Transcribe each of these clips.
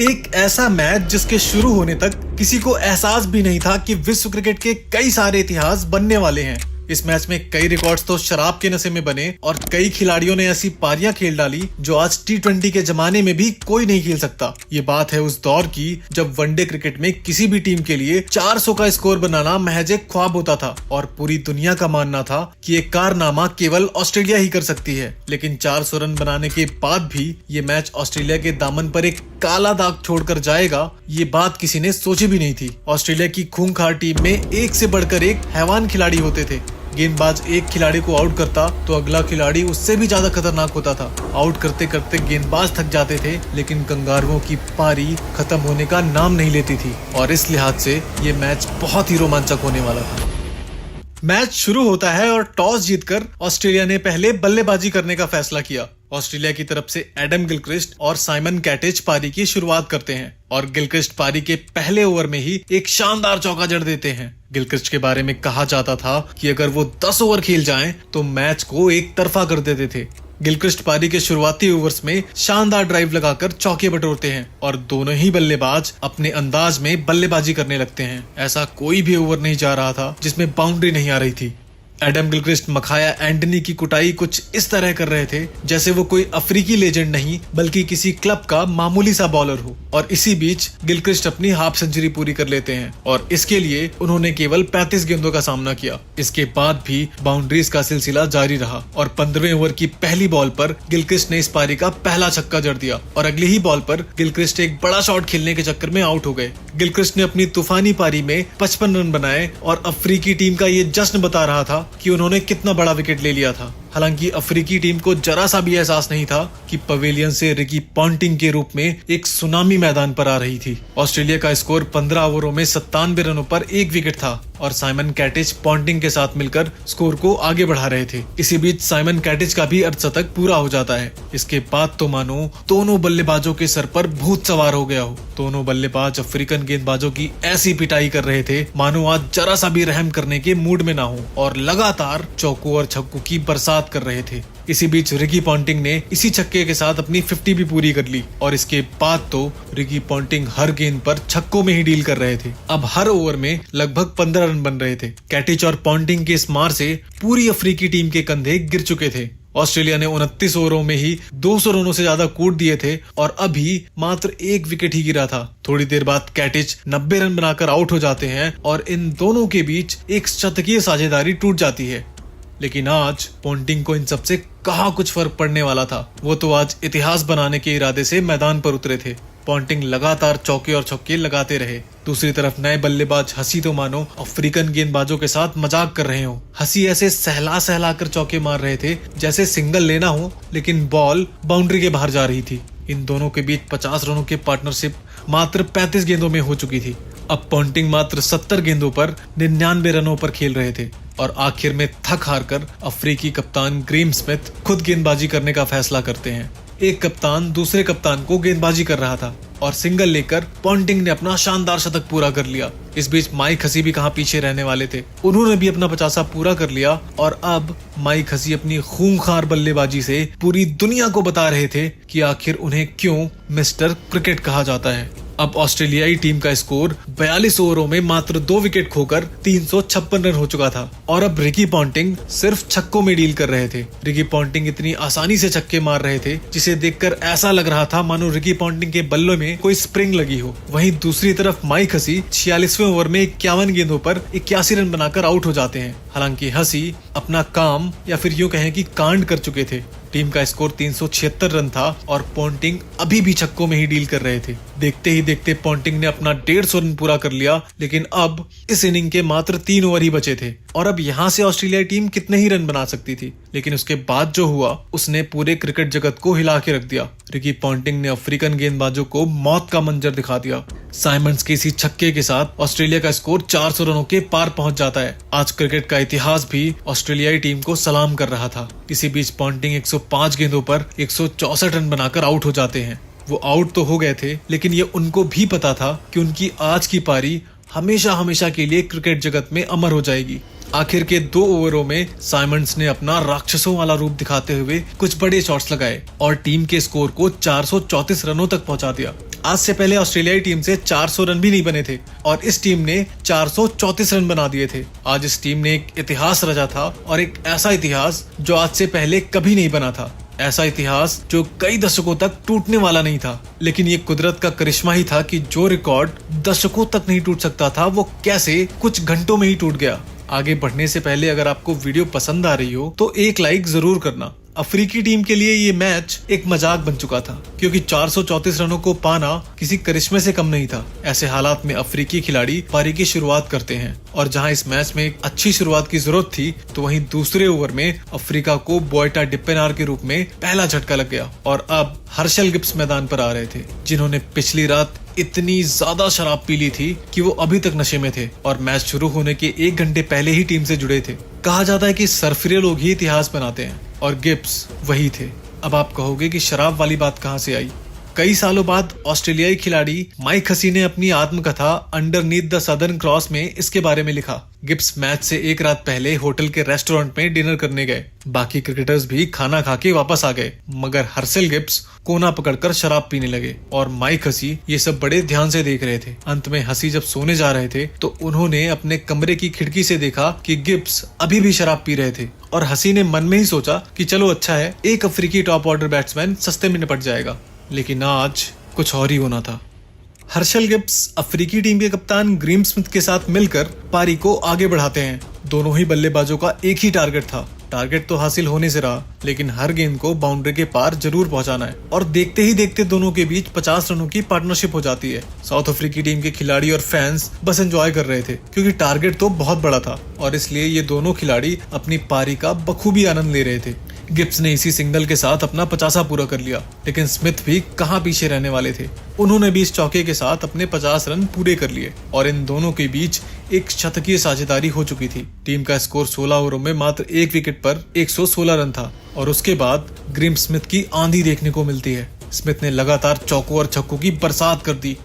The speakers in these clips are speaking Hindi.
एक ऐसा मैच जिसके शुरू होने तक किसी को एहसास भी नहीं था कि विश्व क्रिकेट के कई सारे इतिहास बनने वाले हैं। इस मैच में कई रिकॉर्ड्स तो शराब के नशे में बने और कई खिलाड़ियों ने ऐसी पारियां खेल डाली जो आज T20 के जमाने में भी कोई नहीं खेल सकता। ये बात है उस दौर की जब वनडे क्रिकेट में किसी भी टीम के लिए 400 का स्कोर बनाना महज एक ख्वाब होता था और पूरी दुनिया का मानना था कि एक कारनामा केवल ऑस्ट्रेलिया ही कर सकती है। लेकिन 400 रन बनाने के बाद भी ये मैच ऑस्ट्रेलिया के दामन पर एक काला दाग छोड़कर जाएगा, ये बात किसी ने सोची भी नहीं थी। ऑस्ट्रेलिया की खूंखार टीम में एक से बढ़कर एक हैवान खिलाड़ी होते थे। गेंदबाज एक खिलाड़ी को आउट करता तो अगला खिलाड़ी उससे भी ज्यादा खतरनाक होता था। आउट करते करते गेंदबाज थक जाते थे, लेकिन कंगारुओं की पारी खत्म होने का नाम नहीं लेती थी और इस लिहाज से ये मैच बहुत ही रोमांचक होने वाला था। मैच शुरू होता है और टॉस जीतकर ऑस्ट्रेलिया ने पहले बल्लेबाजी करने का फैसला किया। ऑस्ट्रेलिया की तरफ से एडम गिलक्रिस्ट और साइमन कैटेज पारी की शुरुआत करते हैं और गिलक्रिस्ट पारी के पहले ओवर में ही एक शानदार चौका जड़ देते हैं। गिलक्रिस्ट के बारे में कहा जाता था कि अगर वो 10 ओवर खेल जाएं तो मैच को एक तरफा कर देते थे। गिलक्रिस्ट पारी के शुरुआती ओवर्स में शानदार ड्राइव लगाकर चौके बटोरते हैं और दोनों ही बल्लेबाज अपने अंदाज में बल्लेबाजी करने लगते हैं। ऐसा कोई भी ओवर नहीं जा रहा था जिसमें बाउंड्री नहीं आ रही थी। एडम गिलक्रिस्ट मखाया एंटनी की कुटाई कुछ इस तरह कर रहे थे जैसे वो कोई अफ्रीकी लेजेंड नहीं बल्कि किसी क्लब का मामूली सा बॉलर हो। और इसी बीच गिलक्रिस्ट अपनी हाफ सेंचुरी पूरी कर लेते हैं और इसके लिए उन्होंने केवल 35 गेंदों का सामना किया। इसके बाद भी बाउंड्रीज का सिलसिला जारी रहा और 15वें ओवर की पहली बॉल पर गिलक्रिस्ट ने इस पारी का पहला छक्का जड़ दिया और अगली ही बॉल पर गिलक्रिस्ट एक बड़ा शॉट खेलने के चक्कर में आउट हो गए। गिलक्रिस्ट ने अपनी तूफानी पारी में 55 रन बनाए और अफ्रीकी टीम का ये जश्न बता रहा था कि उन्होंने कितना बड़ा विकेट ले लिया था। हालांकि अफ्रीकी टीम को जरा सा भी एहसास नहीं था कि पवेलियन से रिकी पॉन्टिंग के रूप में एक सुनामी मैदान पर आ रही थी। ऑस्ट्रेलिया का स्कोर 15 ओवरों में 97 रनों पर एक विकेट था और साइमन कैटेज पॉन्टिंग के साथ मिलकर स्कोर को आगे बढ़ा रहे थे। इसी बीच साइमन कैटेज का भी अर्धशतक पूरा हो जाता है। इसके बाद तो मानो दोनों बल्लेबाजों के सर पर भूत सवार हो गया हो। दोनों बल्लेबाज अफ्रीकन गेंदबाजों की ऐसी पिटाई कर रहे थे मानो आज जरा सा भी रहम करने के मूड में ना हो और लगातार चौकों और छक्कों की बरसात कर रहे थे। इसी बीच रिकी पॉन्टिंग ने इसी छक्के के साथ अपनी 50 भी पूरी कर ली और इसके बाद तो रिकी पॉन्टिंग हर गेंद पर छक्कों में ही डील कर रहे थे। अब हर ओवर में लगभग 15 रन बन रहे थे। कैटेज और पॉन्टिंग के इस मार से पूरी अफ्रीकी टीम के कंधे गिर चुके थे। ऑस्ट्रेलिया ने 29 ओवरों में ही 200 रनों से ज्यादा कूट दिए थे और अभी मात्र एक विकेट ही गिरा था। थोड़ी देर बाद कैटेज 90 रन बनाकर आउट हो जाते हैं और इन दोनों के बीच एक शतकीय साझेदारी टूट जाती है। लेकिन आज पॉन्टिंग को इन सबसे कहाँ कुछ फर्क पड़ने वाला था। वो तो आज इतिहास बनाने के इरादे से मैदान पर उतरे थे। पॉन्टिंग लगातार चौके और छक्के लगाते रहे। दूसरी तरफ नए बल्लेबाज हसी तो मानो अफ्रीकन गेंदबाजों के साथ मजाक कर रहे हो। हसी ऐसे सहला सहला कर चौके मार रहे थे जैसे सिंगल लेना हो, लेकिन बॉल बाउंड्री के बाहर जा रही थी। इन दोनों के बीच 50 रनों की पार्टनरशिप मात्र 35 गेंदों में हो चुकी थी। अब पॉन्टिंग मात्र 70 गेंदों पर 99 रनों पर खेल रहे थे और आखिर में थक हार कर अफ्रीकी कप्तान ग्रेम स्मिथ खुद गेंदबाजी करने का फैसला करते हैं। एक कप्तान दूसरे कप्तान को गेंदबाजी कर रहा था और सिंगल लेकर पॉन्टिंग ने अपना शानदार शतक पूरा कर लिया। इस बीच माइक हसी भी कहां पीछे रहने वाले थे। उन्होंने भी अपना 50 पूरा कर लिया और अब माइक हसी अपनी खूंखार बल्लेबाजी से पूरी दुनिया को बता रहे थे कि आखिर उन्हें क्यों मिस्टर क्रिकेट कहा जाता है। अब ऑस्ट्रेलियाई टीम का स्कोर 42 ओवरों में मात्र 2 विकेट खोकर 356 रन हो चुका था और अब रिकी पॉन्टिंग सिर्फ छक्कों में डील कर रहे थे। रिकी पॉन्टिंग इतनी आसानी से छक्के मार रहे थे जिसे देखकर ऐसा लग रहा था मानो रिकी पॉन्टिंग के बल्लों में कोई स्प्रिंग लगी हो। वहीं दूसरी तरफ माइक हसी 46वें ओवर में 51 गेंदों पर 81 रन बनाकर आउट हो जाते हैं। हालांकि हसी अपना काम या फिर यूं कहें कि कांड कर चुके थे। टीम का स्कोर 376 रन था और पॉन्टिंग अभी भी छक्कों में ही डील कर रहे थे। देखते ही देखते पॉन्टिंग ने अपना 150 रन पूरा कर लिया, लेकिन अब इस इनिंग के मात्र 3 ओवर ही बचे थे और अब यहाँ से ऑस्ट्रेलियाई टीम कितने ही रन बना सकती थी। लेकिन उसके बाद जो हुआ उसने पूरे क्रिकेट जगत को हिला के रख दिया। रिकी पॉन्टिंग ने अफ्रीकन गेंदबाजों को मौत का मंजर दिखा दिया। साइमंड्स के इसी छक्के के साथ ऑस्ट्रेलिया का स्कोर 400 रनों के पार पहुंच जाता है। आज क्रिकेट का इतिहास भी ऑस्ट्रेलियाई टीम को सलाम कर रहा था। इसी बीच पॉन्टिंग 105 गेंदों पर 164 रन बनाकर आउट हो जाते हैं। वो आउट तो हो गए थे, लेकिन ये उनको भी पता था कि उनकी आज की पारी हमेशा हमेशा के लिए क्रिकेट जगत में अमर हो जाएगी। आखिर के 2 ओवरों में साइमंड्स ने अपना राक्षसों वाला रूप दिखाते हुए कुछ बड़े शॉट्स लगाए और टीम के स्कोर को 434 रनों तक पहुंचा दिया। आज से पहले ऑस्ट्रेलियाई टीम से 400 रन भी नहीं बने थे और इस टीम ने 434 रन बना दिए थे। आज इस टीम ने एक इतिहास रचा था और एक ऐसा इतिहास जो आज से पहले कभी नहीं बना था। ऐसा इतिहास जो कई दशकों तक टूटने वाला नहीं था। लेकिन ये कुदरत का करिश्मा ही था कि जो रिकॉर्ड दशकों तक नहीं टूट सकता था वो कैसे कुछ घंटों में ही टूट गया। आगे बढ़ने से पहले अगर आपको वीडियो पसंद आ रही हो तो एक लाइक जरूर करना। अफ्रीकी टीम के लिए ये मैच एक मजाक बन चुका था क्योंकि 434 रनों को पाना किसी करिश्मे से कम नहीं था। ऐसे हालात में अफ्रीकी खिलाड़ी पारी की शुरुआत करते हैं और जहां इस मैच में एक अच्छी शुरुआत की जरूरत थी तो वहीं दूसरे ओवर में अफ्रीका को बोयटा डिपेनार के रूप में पहला झटका लग गया और अब हर्षल गिब्स मैदान पर आ रहे थे, जिन्होंने पिछली रात इतनी ज्यादा शराब पी ली थी कि वो अभी तक नशे में थे और मैच शुरू होने के 1 घंटे पहले ही टीम से जुड़े थे। कहा जाता है कि सरफिरे लोग ही इतिहास बनाते हैं और गिब्स वही थे। अब आप कहोगे कि शराब वाली बात कहां से आई। कई सालों बाद ऑस्ट्रेलियाई खिलाड़ी माइक हसी ने अपनी आत्मकथा अंडरनीथ द सदर्न क्रॉस में इसके बारे में लिखा। गिब्स मैच से एक रात पहले होटल के रेस्टोरेंट में डिनर करने गए। बाकी क्रिकेटर्स भी खाना खा के वापस आ गए, मगर हर्षल गिब्स कोना पकड़कर शराब पीने लगे और माइक हसी ये सब बड़े ध्यान से देख रहे थे। अंत में हसी जब सोने जा रहे थे तो उन्होंने अपने कमरे की खिड़की से देखा कि गिब्स अभी भी शराब पी रहे थे और हसी ने मन में ही सोचा कि चलो अच्छा है, एक अफ्रीकी टॉप ऑर्डर बैट्समैन सस्ते में निपट जाएगा। लेकिन आज कुछ और ही होना था। हर्षल गिब्स अफ्रीकी टीम के कप्तान ग्रीम स्मिथ के साथ मिलकर पारी को आगे बढ़ाते हैं। दोनों ही बल्लेबाजों का एक ही टारगेट था। टारगेट तो हासिल होने से रहा, लेकिन हर गेंद को बाउंड्री के पार जरूर पहुंचाना है और देखते ही देखते दोनों के बीच 50 रनों की पार्टनरशिप हो जाती है। साउथ अफ्रीकी टीम के खिलाड़ी और फैंस बस एंजॉय कर रहे थे क्योंकि टारगेट तो बहुत बड़ा था और इसलिए ये दोनों खिलाड़ी अपनी पारी का बखूबी आनंद ले रहे थे। गिब्स ने इसी सिंगल के साथ अपना 50 पूरा कर लिया, लेकिन स्मिथ भी कहां पीछे रहने वाले थे। उन्होंने भी इस चौके के साथ अपने 50 रन पूरे कर लिए और इन दोनों के बीच एक शतकीय साझेदारी हो चुकी थी। टीम का स्कोर 16 ओवरों में मात्र 1 विकेट पर 116 रन था और उसके बाद ग्रीम स्मिथ की आंधी देखने को मिलती है। स्मिथ ने लगातार चौकों और छक्कों की बरसात कर दी।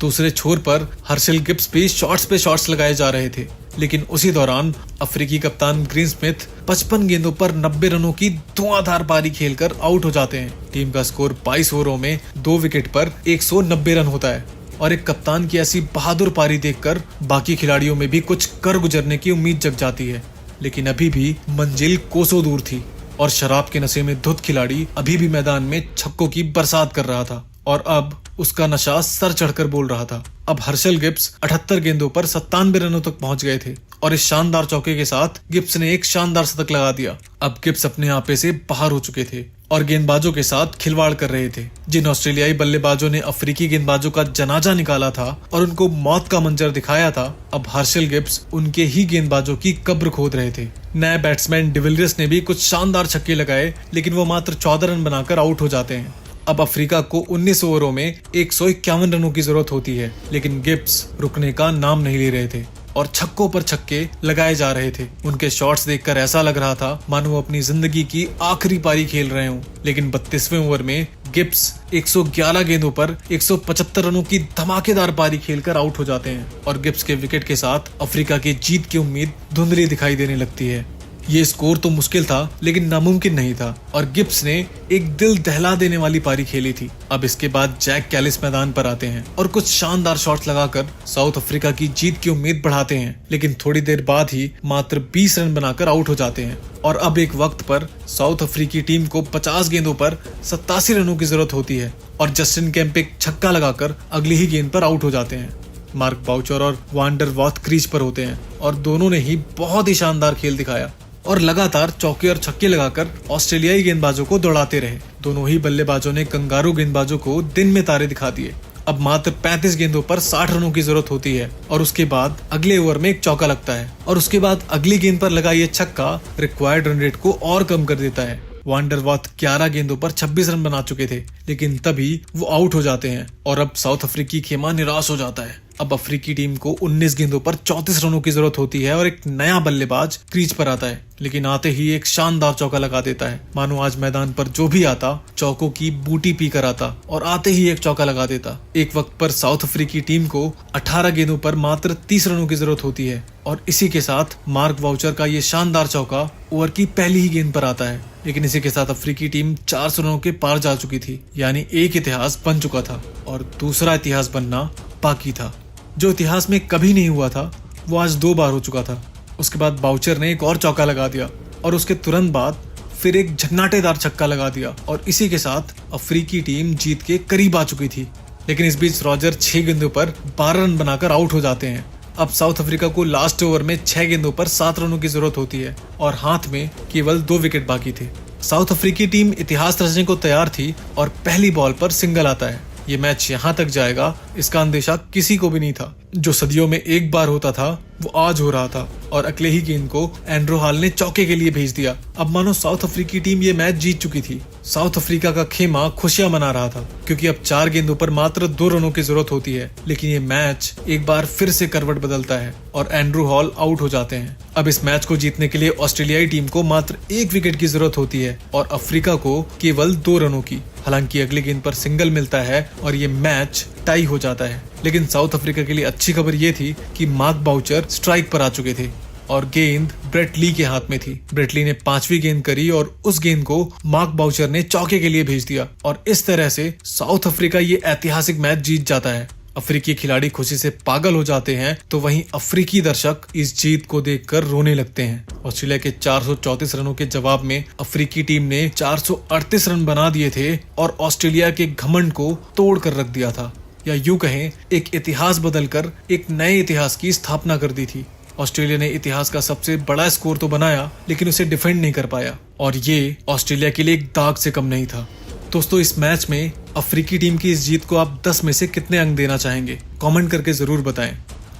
दूसरे छोर पर हर्षल गिब्स भी शॉट्स पे शॉट्स लगाए जा रहे थे, लेकिन उसी दौरान अफ्रीकी कप्तान ग्रीम स्मिथ 55 गेंदों पर 90 रनों की धुआंधार पारी खेलकर आउट हो जाते हैं। टीम का स्कोर 22 ओवरों में 2 विकेट पर 190 रन होता है और एक कप्तान की ऐसी बहादुर पारी देखकर बाकी खिलाड़ियों में भी कुछ कर गुजरने की उम्मीद जग जाती है। लेकिन अभी भी मंजिल कोसों दूर थी और शराब के नशे में धुत खिलाड़ी अभी भी मैदान में छक्कों की बरसात कर रहा था और अब उसका नशा सर चढ़कर बोल रहा था। अब हर्षल गिब्स 78 गेंदों पर 97 रनों तक पहुंच गए थे और इस शानदार चौके के साथ गिब्स ने एक शानदार शतक लगा दिया। अब गिब्स अपने आपे से बाहर हो चुके थे और गेंदबाजों के साथ खिलवाड़ कर रहे थे। जिन ऑस्ट्रेलियाई बल्लेबाजों ने अफ्रीकी गेंदबाजों का जनाजा निकाला था और उनको मौत का मंजर दिखाया था, अब हर्षल गिब्स उनके ही गेंदबाजों की कब्र खोद रहे थे। नए बैट्समैन डिविलियर्स ने भी कुछ शानदार छक्के लगाए, लेकिन वो मात्र 14 रन बनाकर आउट हो जाते हैं। अब अफ्रीका को 19 ओवरों में 151 रनों की जरूरत होती है, लेकिन गिब्स रुकने का नाम नहीं ले रहे थे और छक्कों पर छक्के लगाए जा रहे थे। उनके शॉट्स देखकर ऐसा लग रहा था मानो वो अपनी जिंदगी की आखिरी पारी खेल रहे हों। लेकिन 32वें ओवर में गिब्स 111 गेंदों पर 175 रनों की धमाकेदार पारी खेलकर आउट हो जाते हैं और गिब्स के विकेट के साथ अफ्रीका की जीत की उम्मीद धुंधली दिखाई देने लगती है। ये स्कोर तो मुश्किल था लेकिन नामुमकिन नहीं था और गिब्स ने एक दिल दहला देने वाली पारी खेली थी। अब इसके बाद जैक कैलिस मैदान पर आते हैं और कुछ शानदार शॉट्स लगाकर साउथ अफ्रीका की जीत की उम्मीद बढ़ाते हैं, लेकिन थोड़ी देर बाद ही मात्र 20 रन बनाकर आउट हो जाते हैं और अब एक वक्त पर साउथ अफ्रीकी टीम को 50 गेंदों पर 87 रनों की जरूरत होती है और जस्टिन केम्प एक छक्का लगाकर अगली ही गेंद पर आउट हो जाते हैं। मार्क बाउचर और वांडर वॉथ क्रीज पर होते हैं और दोनों ने ही बहुत ही शानदार खेल दिखाया और लगातार चौके और छक्के लगाकर ऑस्ट्रेलियाई गेंदबाजों को दौड़ाते रहे। दोनों ही बल्लेबाजों ने कंगारू गेंदबाजों को दिन में तारे दिखा दिए। अब मात्र 35 गेंदों पर 60 रनों की जरूरत होती है और उसके बाद अगले ओवर में एक चौका लगता है और उसके बाद अगली गेंद पर लगा ये छक्का रिक्वायर्ड रन रेट को और कम कर देता है। वांडरवॉथ 11 गेंदों पर 26 रन बना चुके थे, लेकिन तभी वो आउट हो जाते हैं और अब साउथ अफ्रीकी खेमा निराश हो जाता है। अब अफ्रीकी टीम को 19 गेंदों पर 34 रनों की जरूरत होती है और एक नया बल्लेबाज क्रीज पर आता है, लेकिन आते ही एक शानदार चौका लगा देता है। मानो आज मैदान पर जो भी आता चौकों की बूटी पी कर आता और आते ही एक चौका लगा देता। एक वक्त पर साउथ अफ्रीकी टीम को 18 गेंदों पर मात्र 30 रनों की जरूरत होती है और इसी के साथ मार्क वाउचर का ये शानदार चौका ओवर की पहली ही गेंद पर आता है। लेकिन इसी के साथ अफ्रीकी टीम 400 रनों के पार जा चुकी थी, यानी एक इतिहास बन चुका था और दूसरा इतिहास बनना बाकी था। जो इतिहास में कभी नहीं हुआ था वो आज 2 बार हो चुका था। उसके बाद बाउचर ने एक और चौका लगा दिया और उसके तुरंत बाद फिर एक झन्नाटेदार छक्का लगा दिया और इसी के साथ अफ्रीकी टीम जीत के करीब आ चुकी थी। लेकिन इस बीच रॉजर 6 गेंदों पर 12 रन बनाकर आउट हो जाते हैं। अब साउथ अफ्रीका को लास्ट ओवर में 6 गेंदों पर 7 रनों की जरूरत होती है और हाथ में केवल 2 विकेट बाकी थे। साउथ अफ्रीकी टीम इतिहास रचने को तैयार थी और पहली बॉल पर सिंगल आता है। ये मैच यहाँ तक जाएगा इसका अंदेशा किसी को भी नहीं था। जो सदियों में एक बार होता था वो आज हो रहा था और अगले ही गेंद को एंड्रू हॉल ने चौके के लिए भेज दिया। अब मानो साउथ अफ्रीकी टीम ये मैच जीत चुकी थी। साउथ अफ्रीका का खेमा खुशियां मना रहा था क्योंकि अब 4 गेंदों पर मात्र 2 रनों की जरूरत होती है। लेकिन ये मैच एक बार फिर से करवट बदलता है और एंड्रू हॉल आउट हो जाते हैं। अब इस मैच को जीतने के लिए ऑस्ट्रेलियाई टीम को मात्र 1 विकेट की जरूरत होती है और अफ्रीका को केवल 2 रनों की। हालांकि अगली गेंद पर सिंगल मिलता है और ये मैच टाई हो जाता है। लेकिन साउथ अफ्रीका के लिए अच्छी खबर ये थी कि मार्क बाउचर स्ट्राइक पर आ चुके थे और गेंद ब्रेट ली के हाथ में थी। ब्रेट ली ने 5वीं गेंद करी और उस गेंद को मार्क बाउचर ने चौके के लिए भेज दिया और इस तरह से साउथ अफ्रीका ये ऐतिहासिक मैच जीत जाता है। अफ्रीकी खिलाड़ी खुशी से पागल हो जाते हैं तो वहीं अफ्रीकी दर्शक इस जीत को देखकर रोने लगते हैं। ऑस्ट्रेलिया के 434 रनों के जवाब में अफ्रीकी टीम ने 438 रन बना दिए थे और ऑस्ट्रेलिया के घमंड को तोड़ कर रख दिया था, या यूं कहें एक इतिहास बदलकर एक नए इतिहास की स्थापना कर दी थी। ऑस्ट्रेलिया ने इतिहास का सबसे बड़ा स्कोर तो बनाया लेकिन उसे डिफेंड नहीं कर पाया और ये ऑस्ट्रेलिया के लिए एक दाग से कम नहीं था। दोस्तों, इस मैच में अफ्रीकी टीम की इस जीत को आप 10 में से कितने अंक देना चाहेंगे? कमेंट करके जरूर बताएं।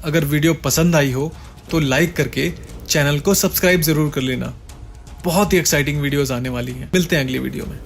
अगर वीडियो पसंद आई हो तो लाइक करके चैनल को सब्सक्राइब जरूर कर लेना। बहुत ही एक्साइटिंग वीडियोस आने वाली हैं। मिलते हैं अगली वीडियो में।